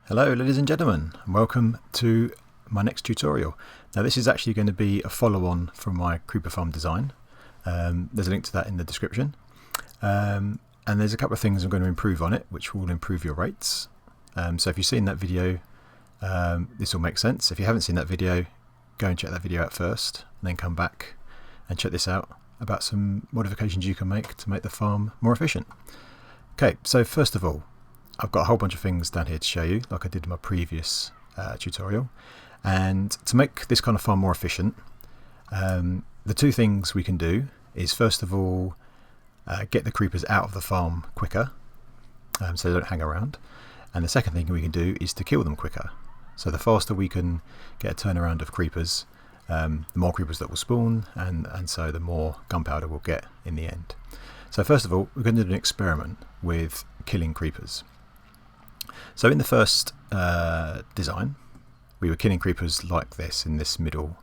Hello ladies and gentlemen, and welcome to my next tutorial. Now this is actually going to be a follow-on from my creeper farm design. There's a link to that in the description, and there's a couple of things I'm going to improve on it which will improve your rates. So if you've seen that video, this will make sense. If you haven't seen that video, go and check that video out first and then come back and check this out about some modifications you can make to make the farm more efficient. Okay, so first of all, I've got a whole bunch of things down here to show you, like I did in my previous tutorial. And to make this kind of farm more efficient, the two things we can do is, first of all, get the creepers out of the farm quicker, so they don't hang around. And the second thing we can do is to kill them quicker. So the faster we can get a turnaround of creepers, the more creepers that will spawn, and so the more gunpowder we'll get in the end. So first of all, we're going to do an experiment with killing creepers. So in the first design, we were killing creepers like this in this middle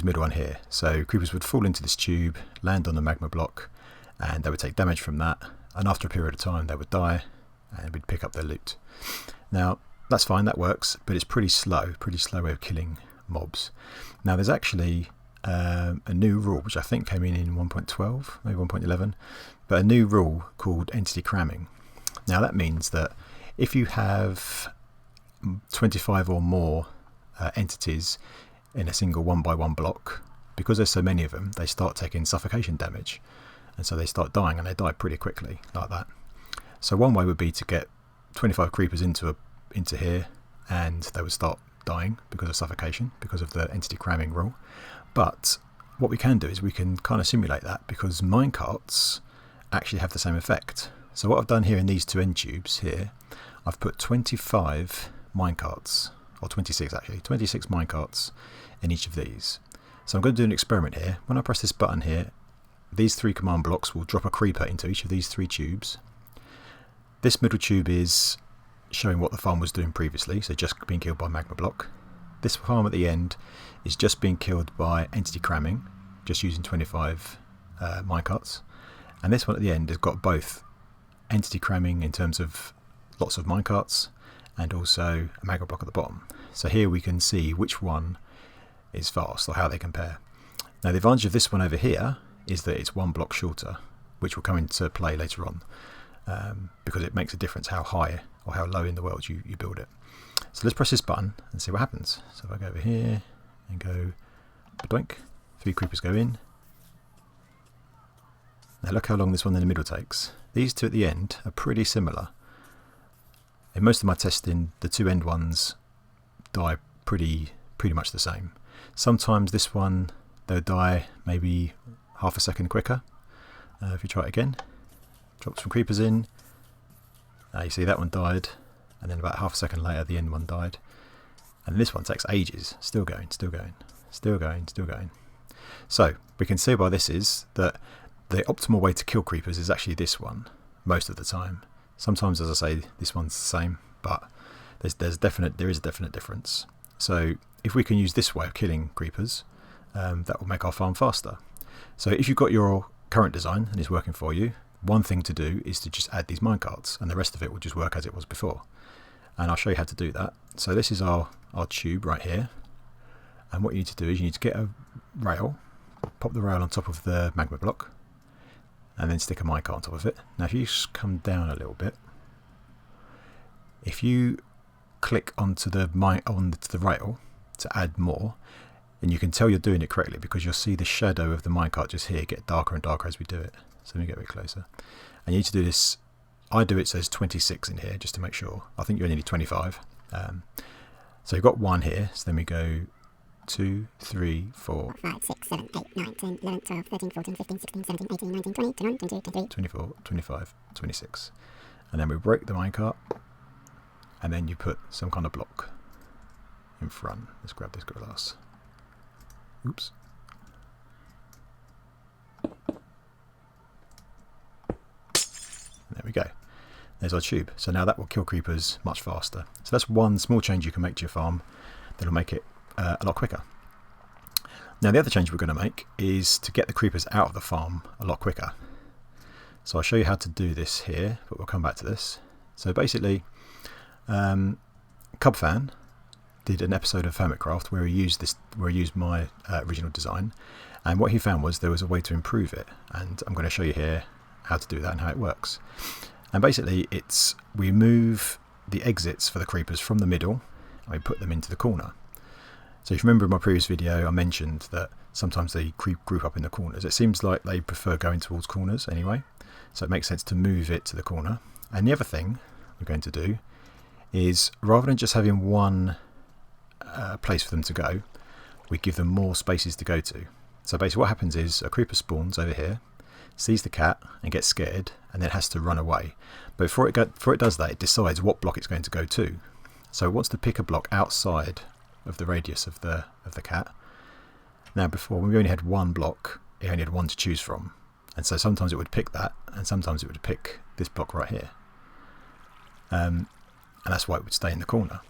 one here. So creepers would fall into this tube, land on the magma block, and they would take damage from that. And after a period of time, they would die, and we'd pick up their loot. Now that's fine, that works, but it's pretty slow way of killing mobs. Now there's actually a new rule which I think came in 1.12, maybe 1.11, but a new rule called entity cramming. Now that means that if you have 25 or more entities in a single 1x1 block, because there's so many of them, they start taking suffocation damage, and so they start dying, and they die pretty quickly like that. So one way would be to get 25 creepers into here, and they would start dying because of suffocation, because of the entity cramming rule. But what we can do is we can kind of simulate that, because minecarts actually have the same effect. So what I've done here in these two end tubes here, I've put 25 minecarts, or 26 actually, 26 minecarts in each of these. So I'm going to do an experiment here. When I press this button here, these three command blocks will drop a creeper into each of these three tubes. This middle tube is showing what the farm was doing previously, so just being killed by magma block. This farm at the end is just being killed by entity cramming, just using 25 minecarts. And this one at the end has got both entity cramming in terms of lots of minecarts and also a magma block at the bottom. So here we can see which one is fast, or how they compare. Now the advantage of this one over here is that it's one block shorter, which will come into play later on, because it makes a difference how high or how low in the world you build it. So let's press this button and see what happens. So if I go over here and go doink, 3 creepers go in. Now look how long this one in the middle takes. These two at the end are pretty similar. In most of my testing, the two end ones die pretty much the same. Sometimes this one, they'll die maybe half a second quicker. If you try it again, drop some creepers in. You see that one died, and then about half a second later the end one died. And this one takes ages, still going. So we can see by this is that the optimal way to kill creepers is actually this one, most of the time. Sometimes, as I say, this one's the same, but there is a definite difference. So if we can use this way of killing creepers, that will make our farm faster. So if you've got your current design and it's working for you, one thing to do is to just add these minecarts, and the rest of it will just work as it was before. And I'll show you how to do that. So this is our tube right here, and what you need to do is you need to get a rail, pop the rail on top of the magma block, and then stick a minecart on top of it. Now if you just come down a little bit, if you click onto the rail to add more, and you can tell you're doing it correctly because you'll see the shadow of the minecart just here get darker and darker as we do it. So let me get a bit closer. And you need to do this. I do it so there's 26 in here just to make sure. I think you only need 25. So you've got 1 here, so then we go 2, 3, 4, 5, 6, 7, 8, 9, 10, 11, 12, 13, 14, 15, 16, 17, 18, 19, 20, 21, 22, 23, 24, 25, 26. And then we break the minecart, and then you put some kind of block in front. Let's grab this glass. Oops. There we go. There's our tube. So now that will kill creepers much faster. So that's one small change you can make to your farm that'll make it a lot quicker. Now the other change we're going to make is to get the creepers out of the farm a lot quicker. So I'll show you how to do this here, but we'll come back to this. So basically, Cubfan did an episode of Hermitcraft where he used my original design, and what he found was there was a way to improve it, and I'm going to show you here how to do that and how it works. And basically we move the exits for the creepers from the middle and we put them into the corner. So if you remember in my previous video I mentioned that sometimes they group up in the corners. It seems like they prefer going towards corners anyway, so it makes sense to move it to the corner. And the other thing we're going to do is, rather than just having one place for them to go, we give them more spaces to go to. So basically what happens is a creeper spawns over here, sees the cat and gets scared, and then has to run away. But before it does that, it decides what block it's going to go to. So it wants to pick a block outside of the radius of the cat. Now before, when we only had one block, it only had one to choose from, and so sometimes it would pick that, and sometimes it would pick this block right here, and that's why it would stay in the corner.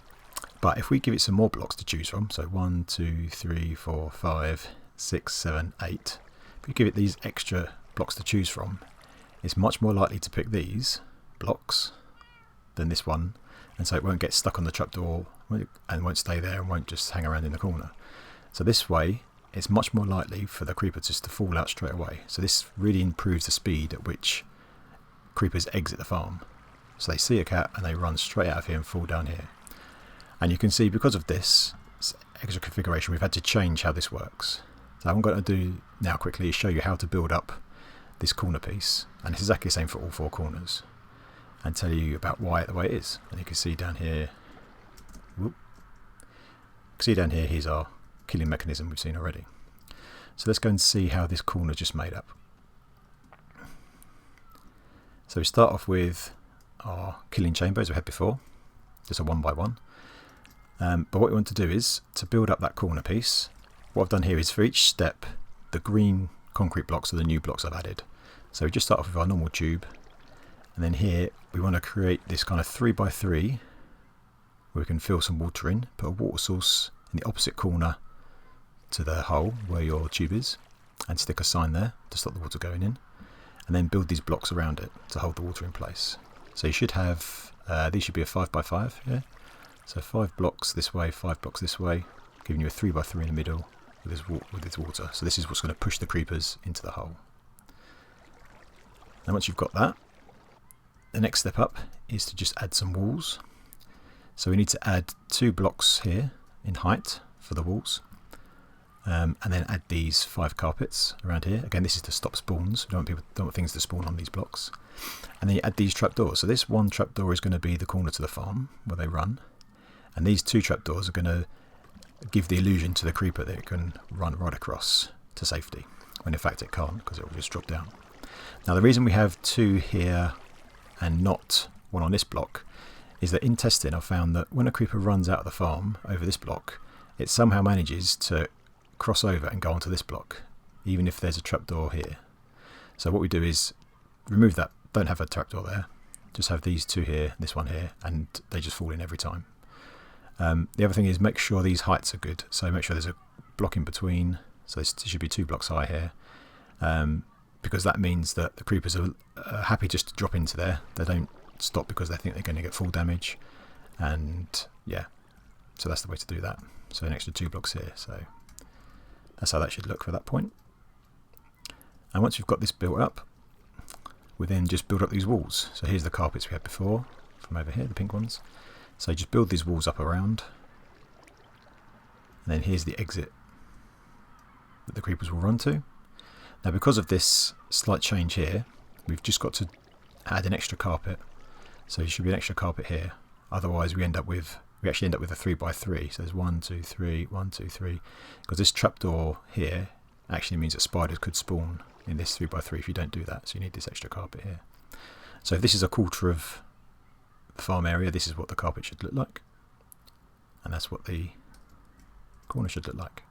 But if we give it some more blocks to choose from, so 1, 2, 3, 4, 5, 6, 7, 8, if we give it these extra blocks to choose from, it's much more likely to pick these blocks than this one, and so it won't get stuck on the trapdoor and won't stay there and won't just hang around in the corner. So this way it's much more likely for the creeper just to fall out straight away. So this really improves the speed at which creepers exit the farm. So they see a cat and they run straight out of here and fall down here. And you can see because of this extra configuration we've had to change how this works. So what I'm going to do now quickly is show you how to build up this corner piece, and it's exactly the same for all 4 corners, and tell you about why the way it is. And you can see down here, here's our killing mechanism we've seen already. So let's go and see how this corner just made up. So we start off with our killing chamber as we had before, just a 1 by 1. But what we want to do is to build up that corner piece. What I've done here is for each step, the green concrete blocks are the new blocks I've added. So we just start off with our normal tube, and then here we want to create this kind of 3 by 3 where we can fill some water in, put a water source in the opposite corner to the hole where your tube is, and stick a sign there to stop the water going in, and then build these blocks around it to hold the water in place. So you should have, these should be a 5 by 5, yeah? So 5 blocks this way, 5 blocks this way, giving you a 3 by 3 in the middle with this water. So this is what's going to push the creepers into the hole. Now once you've got that, the next step up is to just add some walls. So we need to add 2 blocks here in height for the walls, and then add these 5 carpets around here. Again, this is to stop spawns. We don't want things to spawn on these blocks. And then you add these trapdoors. So this one trapdoor is going to be the corner to the farm where they run, and these 2 trapdoors are going to give the illusion to the creeper that it can run right across to safety, when in fact it can't, because it will just drop down. Now the reason we have 2 here and not 1 on this block is that in testing I've found that when a creeper runs out of the farm over this block, it somehow manages to cross over and go onto this block, even if there's a trapdoor here. So what we do is remove that, don't have a trapdoor there, just have these 2 here, this one here, and they just fall in every time. The other thing is make sure these heights are good, so make sure there's a block in between, so this should be 2 blocks high here, because that means that the creepers are happy just to drop into there. They don't stop because they think they're going to get full damage, and yeah, so that's the way to do that. So an extra 2 blocks here, so that's how that should look for that point. And once you've got this built up, we then just build up these walls. So here's the carpets we had before from over here, the pink ones. So just build these walls up around, and then here's the exit that the creepers will run to. Now because of this slight change here, we've just got to add an extra carpet. So there should be an extra carpet here. Otherwise we actually end up with a 3 by 3. So there's 1, 2, 3, 1, 2, 3. Because this trapdoor here actually means that spiders could spawn in this 3 by 3 if you don't do that. So you need this extra carpet here. So if this is a quarter of the farm area, this is what the carpet should look like, and that's what the corner should look like.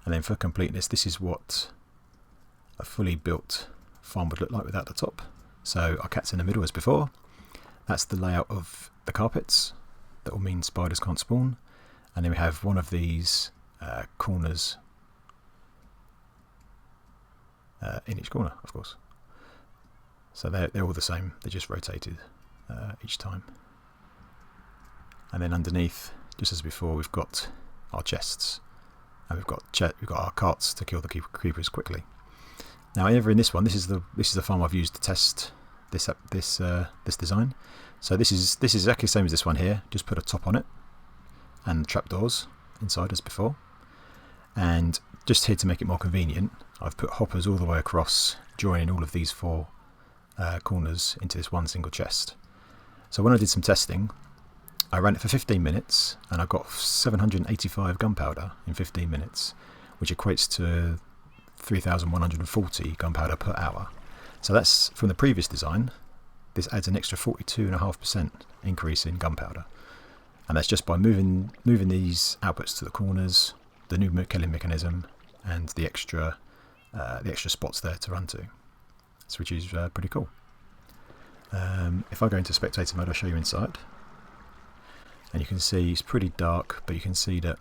And then for completeness, this is what a fully built farm would look like without the top. So our cat's in the middle as before. That's the layout of the carpets. That will mean spiders can't spawn. And then we have one of these corners in each corner, of course. So they're all the same, they're just rotated each time. And then underneath, just as before, we've got our chests, and we've got our carts to kill the creepers quickly. Now, over in this one, this is the farm I've used to test this design. So this is exactly the same as this one here. Just put a top on it, and trapdoors inside as before. And just here to make it more convenient, I've put hoppers all the way across, joining all of these four corners into this one single chest. So when I did some testing, I ran it for 15 minutes and I got 785 gunpowder in 15 minutes, which equates to 3,140 gunpowder per hour. So that's from the previous design. This adds an extra 42.5% increase in gunpowder, and that's just by moving these outputs to the corners, the new killing mechanism, and the extra spots there to run to, which is pretty cool. If I go into spectator mode, I'll show you inside, and you can see it's pretty dark, but you can see that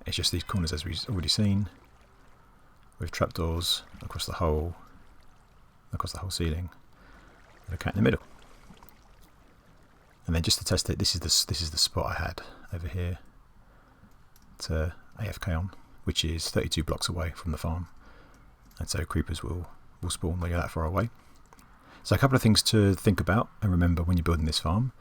it's just these corners as we've already seen, with trapdoors across the whole ceiling, with a cat in the middle. And then just to test it, this is the spot I had over here to AFK on, which is 32 blocks away from the farm, and so creepers will spawn when you're that far away. So a couple of things to think about and remember when you're building this farm.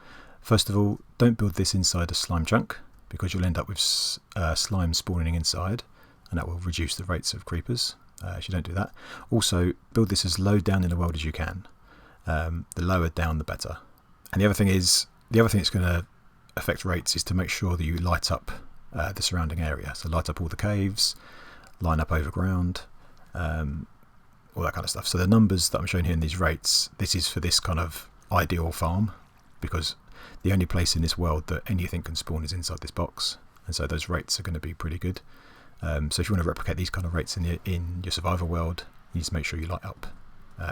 First of all, don't build this inside a slime chunk, because you'll end up with slime spawning inside, and that will reduce the rates of creepers if you don't do that. Also, build this as low down in the world as you can. The lower down the better. And the other thing that's going to affect rates is to make sure that you light up the surrounding area. So light up all the caves, line up overground, all that kind of stuff. So the numbers that I'm showing here in these rates, this is for this kind of ideal farm, because the only place in this world that anything can spawn is inside this box, and so those rates are going to be pretty good. So if you want to replicate these kind of rates in your survival world, you need to make sure you light up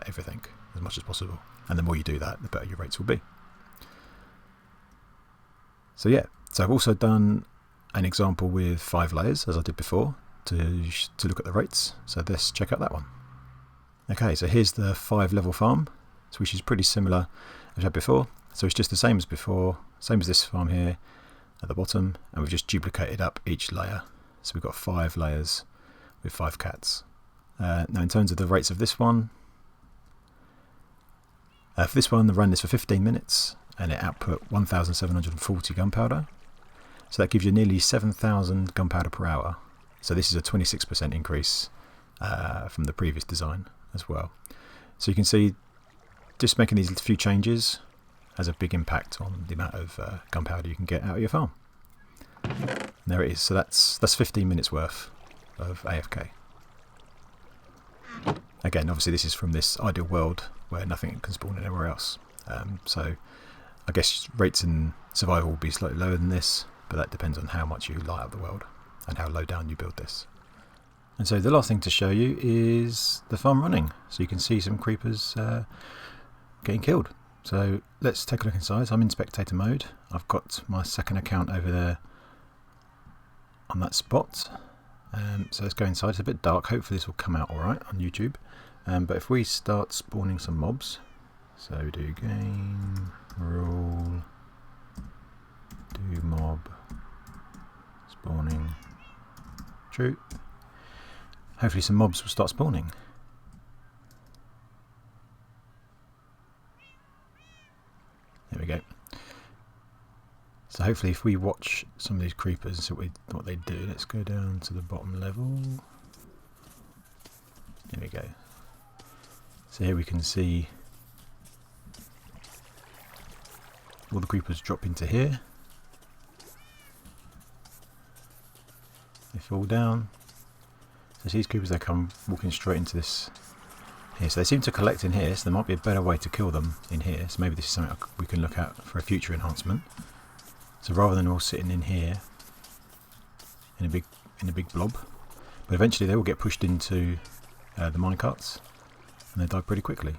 everything as much as possible, and the more you do that, the better your rates will be. So yeah, so I've also done an example with 5 layers, as I did before, to look at the rates. So let's check out that one. Okay, so here's the 5 level farm, which is pretty similar as we had before. So it's just the same as before, same as this farm here at the bottom, and we've just duplicated up each layer. So we've got 5 layers with 5 cats. Now in terms of the rates of this one, the run is for 15 minutes, and it output 1,740 gunpowder. So that gives you nearly 7,000 gunpowder per hour. So this is a 26% increase from the previous design as well. So you can see just making these few changes has a big impact on the amount of gunpowder you can get out of your farm. And there it is. So that's 15 minutes worth of AFK. Again, obviously this is from this ideal world where nothing can spawn anywhere else. So I guess rates in survival will be slightly lower than this, but that depends on how much you light up the world and how low down you build this. And so the last thing to show you is the farm running. So you can see some creepers getting killed. So let's take a look inside. So I'm in spectator mode. I've got my second account over there on that spot. So let's go inside. It's a bit dark. Hopefully this will come out alright on YouTube. But if we start spawning some mobs, so do game, rule, do mob, spawning, troop. Hopefully some mobs will start spawning. There we go. So hopefully if we watch some of these creepers and see what they do, let's go down to the bottom level. There we go. So here we can see all the creepers drop into here. They fall down. So these creepers, they come walking straight into this here. So they seem to collect in here, so there might be a better way to kill them in here. So maybe this is something we can look at for a future enhancement. So rather than all sitting in here in a big blob, but eventually they will get pushed into the minecarts and they die pretty quickly.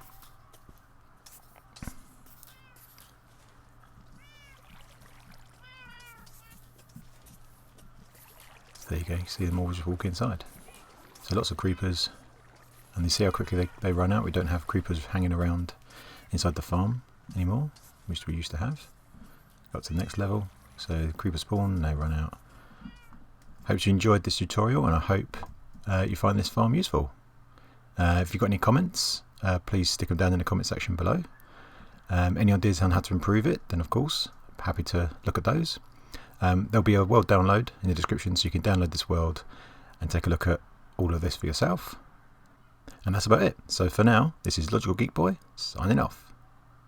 So there you go, you see them all just walk inside. So lots of creepers, and you see how quickly they run out. We don't have creepers hanging around inside the farm anymore, which we used to have. Up to the next level. So creeper spawn, they run out. Hope you enjoyed this tutorial, and I hope you find this farm useful. If you've got any comments, please stick them down in the comment section below. Any ideas on how to improve it, then of course, I'm happy to look at those. There'll be a world download in the description, so you can download this world and take a look at all of this for yourself. And that's about it. So for now, this is Logical Geek Boy signing off.